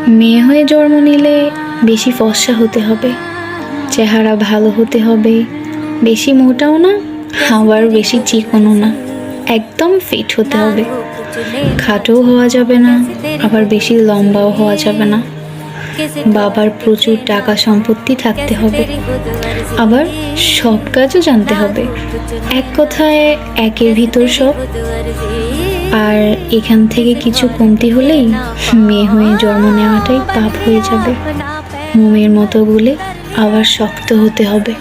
মেয়ে হয়ে জন্ম নিলে বেশি ফর্সা হতে হবে, চেহারা ভালো হতে হবে, বেশি মোটাও না আবার বেশি চিকনও না, একদম ফিট হতে হবে। খাটোও হওয়া যাবে না আবার বেশি লম্বাও হওয়া যাবে না। বাবার প্রচুর টাকা সম্পত্তি থাকতে হবে, আবার সব কাজও জানতে হবে। এক কথায় একের ভিতর সব। আর এখান থেকে কিছু কমতি হলেই মেয়ে হয়ে জন্ম নেওয়াটাই পাপ হয়ে যাবে। মোমের মতো গলে আবার শক্ত হতে হবে।